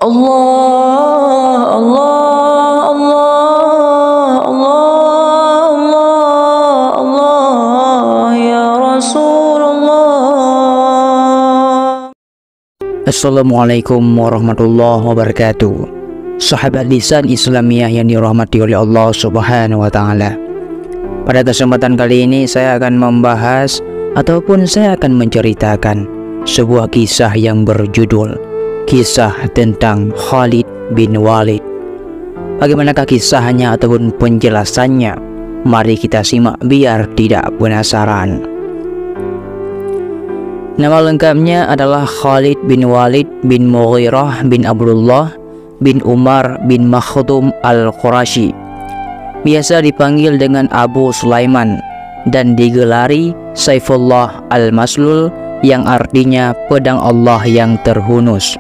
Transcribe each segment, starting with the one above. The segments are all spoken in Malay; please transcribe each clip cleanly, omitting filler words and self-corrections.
Allah, Allah, Allah, Allah, Allah, Allah, ya Rasulullah. Assalamualaikum warahmatullahi wabarakatuh. Sahabat lisan Islamiyah yang dirahmati oleh Allah Subhanahu wa Ta'ala. Pada kesempatan kali ini saya akan membahas ataupun saya akan menceritakan sebuah kisah yang berjudul kisah tentang Khalid bin Walid. Bagaimanakah kisahnya ataupun penjelasannya? Mari kita simak biar tidak penasaran. Nama lengkapnya adalah Khalid bin Walid bin Mughirah bin Abdullah bin Umar bin Makhzum al-Qurashi. Biasa dipanggil dengan Abu Sulaiman dan digelari Saifullah al-Maslul, yang artinya pedang Allah yang terhunus.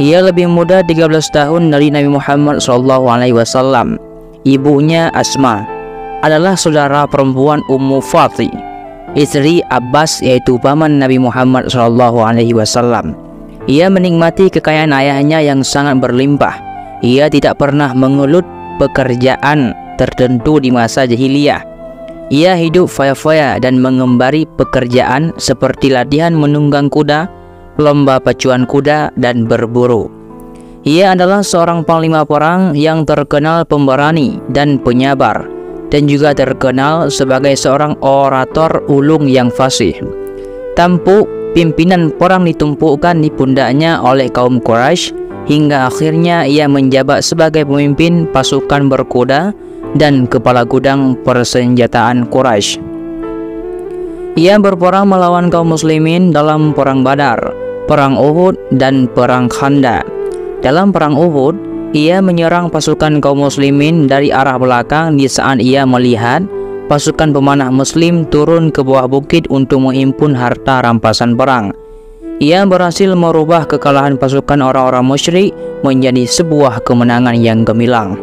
Ia lebih muda 13 tahun dari Nabi Muhammad SAW. Ibunya Asma adalah saudara perempuan Ummu Fathi, istri Abbas, yaitu paman Nabi Muhammad SAW. Ia menikmati kekayaan ayahnya yang sangat berlimpah. Ia tidak pernah mengeluh pekerjaan tertentu di masa jahiliyah. Ia hidup foya-foya dan mengembari pekerjaan seperti latihan menunggang kuda, lomba pacuan kuda, dan berburu. Ia adalah seorang panglima perang yang terkenal pemberani dan penyabar, dan juga terkenal sebagai seorang orator ulung yang fasih. Tampuk pimpinan perang ditumpukkan di pundaknya oleh kaum Quraisy, hingga akhirnya ia menjabat sebagai pemimpin pasukan berkuda dan kepala gudang persenjataan Quraisy. Ia berperang melawan kaum muslimin dalam perang Badar, perang Uhud, dan perang Khandaq. Dalam perang Uhud, ia menyerang pasukan kaum muslimin dari arah belakang di saat ia melihat pasukan pemanah muslim turun ke bawah bukit untuk menghimpun harta rampasan perang. Ia berhasil merubah kekalahan pasukan orang-orang musyrik menjadi sebuah kemenangan yang gemilang.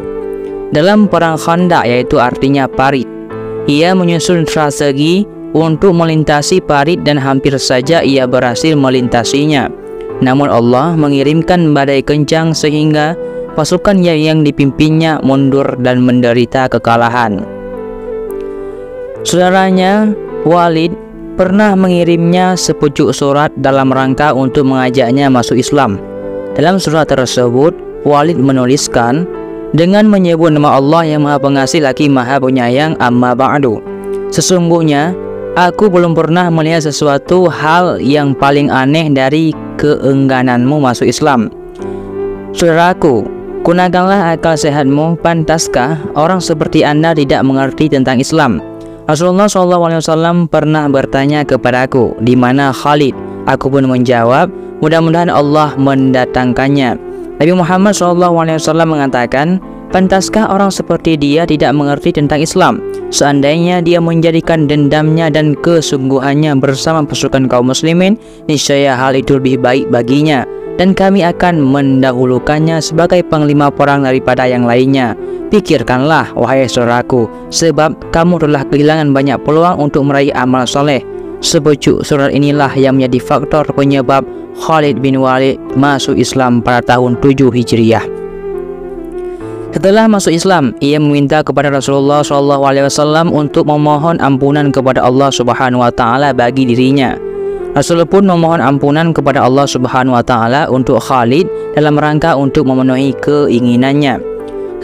Dalam perang Khandaq, yaitu artinya parit, ia menyusun strategi untuk melintasi parit dan hampir saja ia berhasil melintasinya. Namun Allah mengirimkan badai kencang sehingga pasukan yang dipimpinnya mundur dan menderita kekalahan. Saudaranya Walid pernah mengirimnya sepucuk surat dalam rangka untuk mengajaknya masuk Islam. Dalam surat tersebut, Walid menuliskan dengan menyebut nama Allah yang Maha Pengasih lagi Maha Penyayang, amma ba'du. Sesungguhnya aku belum pernah melihat sesuatu hal yang paling aneh dari keenggananmu masuk Islam. Saudaraku, gunakanlah akal sehatmu. Pantaskah orang seperti Anda tidak mengerti tentang Islam? Rasulullah SAW pernah bertanya kepadaku, di mana Khalid? Aku pun menjawab, mudah-mudahan Allah mendatangkannya. Nabi Muhammad SAW mengatakan, pantaskah orang seperti dia tidak mengerti tentang Islam? Seandainya dia menjadikan dendamnya dan kesungguhannya bersama pasukan kaum muslimin, niscaya hal itu lebih baik baginya, dan kami akan mendahulukannya sebagai panglima perang daripada yang lainnya. Pikirkanlah, wahai saudaraku, sebab kamu telah kehilangan banyak peluang untuk meraih amal soleh. Sepucuk surat inilah yang menjadi faktor penyebab Khalid bin Walid masuk Islam pada tahun 7 Hijriah. Setelah masuk Islam, ia meminta kepada Rasulullah SAW untuk memohon ampunan kepada Allah Subhanahu wa Ta'ala bagi dirinya. Rasul pun memohon ampunan kepada Allah Subhanahu wa Ta'ala untuk Khalid dalam rangka untuk memenuhi keinginannya.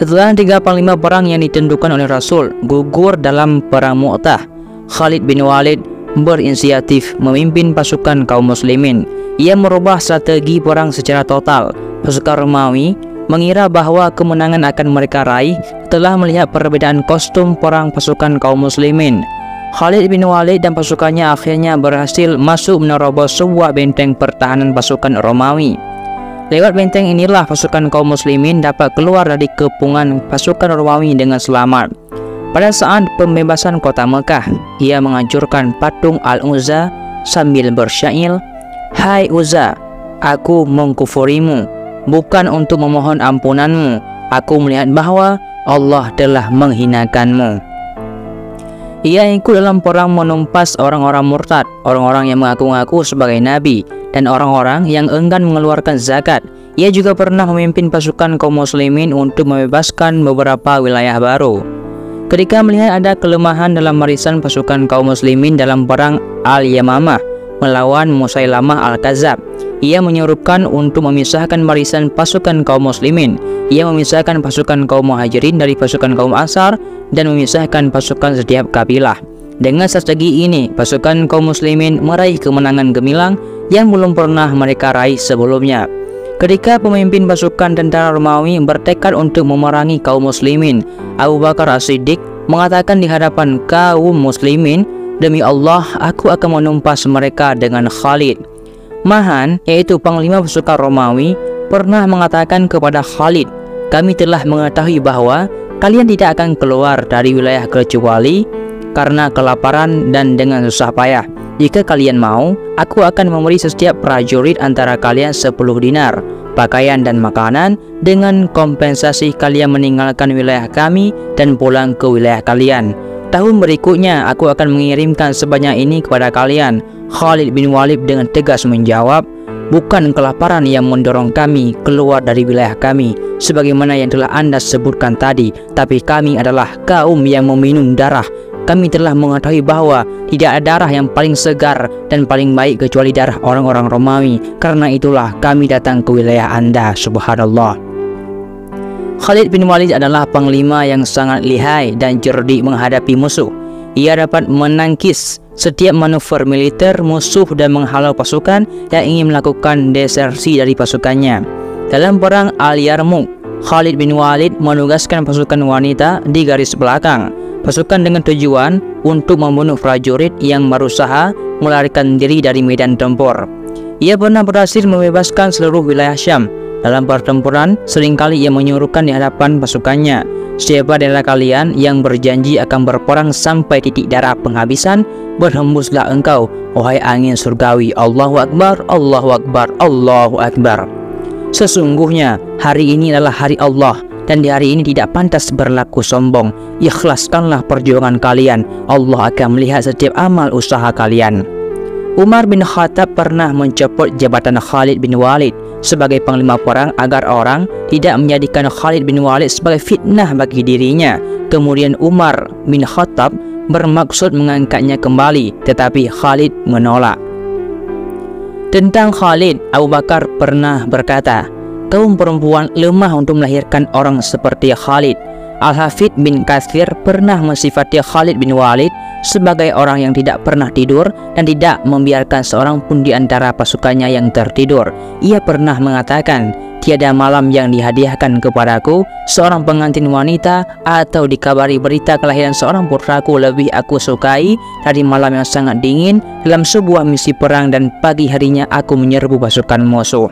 Setelah 3 panglima perang yang ditentukan oleh Rasul gugur dalam perang Mu'tah, Khalid bin Walid berinisiatif memimpin pasukan kaum muslimin. Ia merubah strategi perang secara total. Pasukan Romawi mengira bahwa kemenangan akan mereka raih setelah melihat perbedaan kostum perang pasukan kaum muslimin. Khalid bin Walid dan pasukannya akhirnya berhasil masuk menerobos sebuah benteng pertahanan pasukan Romawi. Lewat benteng inilah pasukan kaum muslimin dapat keluar dari kepungan pasukan Romawi dengan selamat. Pada saat pembebasan kota Mekah, ia menghancurkan patung Al-Uzza sambil bersyair, "Hai Uzza, aku mengkufurimu, bukan untuk memohon ampunanmu. Aku melihat bahwa Allah telah menghinakanmu." Ia ikut dalam perang menumpas orang-orang murtad, orang-orang yang mengaku-ngaku sebagai nabi, dan orang-orang yang enggan mengeluarkan zakat. Ia juga pernah memimpin pasukan kaum muslimin untuk membebaskan beberapa wilayah baru. Ketika melihat ada kelemahan dalam barisan pasukan kaum muslimin dalam perang Al-Yamamah melawan Musailamah Al-Kadzab, ia menyuruhkan untuk memisahkan barisan pasukan kaum muslimin. Ia memisahkan pasukan kaum muhajirin dari pasukan kaum ansar dan memisahkan pasukan setiap kabilah. Dengan strategi ini, pasukan kaum muslimin meraih kemenangan gemilang yang belum pernah mereka raih sebelumnya. Ketika pemimpin pasukan tentara Romawi bertekad untuk memerangi kaum muslimin, Abu Bakar As-Siddiq mengatakan di hadapan kaum muslimin, "Demi Allah, aku akan menumpas mereka dengan Khalid." Mahan, yaitu panglima pasukan Romawi, pernah mengatakan kepada Khalid, "Kami telah mengetahui bahwa kalian tidak akan keluar dari wilayah kecuali karena kelaparan dan dengan susah payah. Jika kalian mau, aku akan memberi setiap prajurit antara kalian 10 dinar, pakaian dan makanan, dengan kompensasi kalian meninggalkan wilayah kami dan pulang ke wilayah kalian. Tahun berikutnya aku akan mengirimkan sebanyak ini kepada kalian." Khalid bin Walid dengan tegas menjawab, "Bukan kelaparan yang mendorong kami keluar dari wilayah kami, sebagaimana yang telah Anda sebutkan tadi, tapi kami adalah kaum yang meminum darah. Kami telah mengetahui bahwa tidak ada darah yang paling segar dan paling baik kecuali darah orang-orang Romawi. Karena itulah kami datang ke wilayah Anda." Subhanallah. Khalid bin Walid adalah panglima yang sangat lihai dan cerdik menghadapi musuh. Ia dapat menangkis setiap manuver militer musuh dan menghalau pasukan yang ingin melakukan desersi dari pasukannya. Dalam perang Al-Yarmouk, Khalid bin Walid menugaskan pasukan wanita di garis belakang pasukan dengan tujuan untuk membunuh prajurit yang berusaha melarikan diri dari medan tempur. Ia pernah berhasil membebaskan seluruh wilayah Syam. Dalam pertempuran, seringkali ia menyuruhkan di hadapan pasukannya, "Siapa di antara kalian yang berjanji akan berperang sampai titik darah penghabisan, berhembuslah engkau, wahai angin surgawi. Allahu Akbar, Allahu Akbar, Allahu Akbar. Sesungguhnya hari ini adalah hari Allah, dan di hari ini tidak pantas berlaku sombong. Ikhlaskanlah perjuangan kalian. Allah akan melihat setiap amal usaha kalian." Umar bin Khattab pernah mencopot jabatan Khalid bin Walid sebagai panglima perang agar orang tidak menjadikan Khalid bin Walid sebagai fitnah bagi dirinya. Kemudian Umar bin Khattab bermaksud mengangkatnya kembali, tetapi Khalid menolak. Tentang Khalid, Abu Bakar pernah berkata, "Kaum perempuan lemah untuk melahirkan orang seperti Khalid." Al-Hafidh bin Katsir pernah mensifati Khalid bin Walid sebagai orang yang tidak pernah tidur dan tidak membiarkan seorang pun di antara pasukannya yang tertidur. Ia pernah mengatakan, "Tiada malam yang dihadiahkan kepadaku seorang pengantin wanita atau dikabari berita kelahiran seorang putraku lebih aku sukai dari malam yang sangat dingin dalam sebuah misi perang dan pagi harinya aku menyerbu pasukan musuh."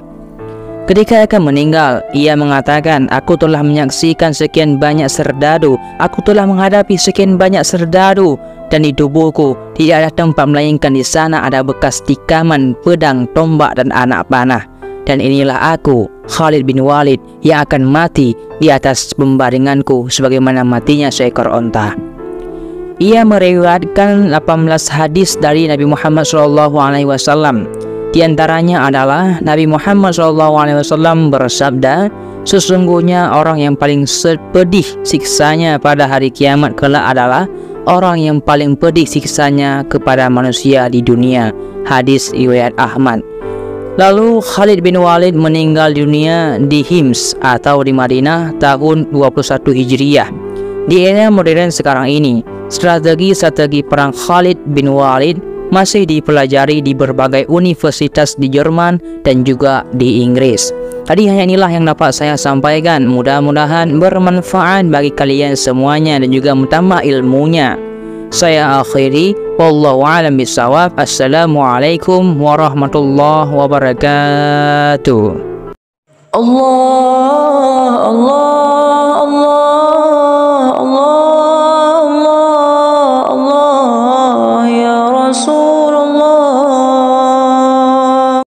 Ketika akan meninggal, ia mengatakan, "Aku telah menyaksikan sekian banyak serdadu, aku telah menghadapi sekian banyak serdadu, dan di tubuhku tidak ada tempat melainkan di sana ada bekas tikaman, pedang, tombak, dan anak panah. Dan inilah aku, Khalid bin Walid, yang akan mati di atas pembaringanku sebagaimana matinya seekor onta." Ia meriwayatkan 18 hadis dari Nabi Muhammad SAW. Di antaranya adalah Nabi Muhammad SAW bersabda, "Sesungguhnya orang yang paling pedih siksanya pada hari kiamat kelak adalah orang yang paling pedih siksanya kepada manusia di dunia." Hadis riwayat Ahmad. Lalu Khalid bin Walid meninggal dunia di Hims atau di Madinah tahun 21 Hijriah. Di era modern sekarang ini, strategi perang Khalid bin Walid masih dipelajari di berbagai universitas di Jerman dan juga di Inggris. Tadi hanya inilah yang dapat saya sampaikan. Mudah-mudahan bermanfaat bagi kalian semuanya dan juga menambah ilmunya. Saya akhiri, wallahu a'lam bishawab. Assalamualaikum warahmatullahi wabarakatuh. Allah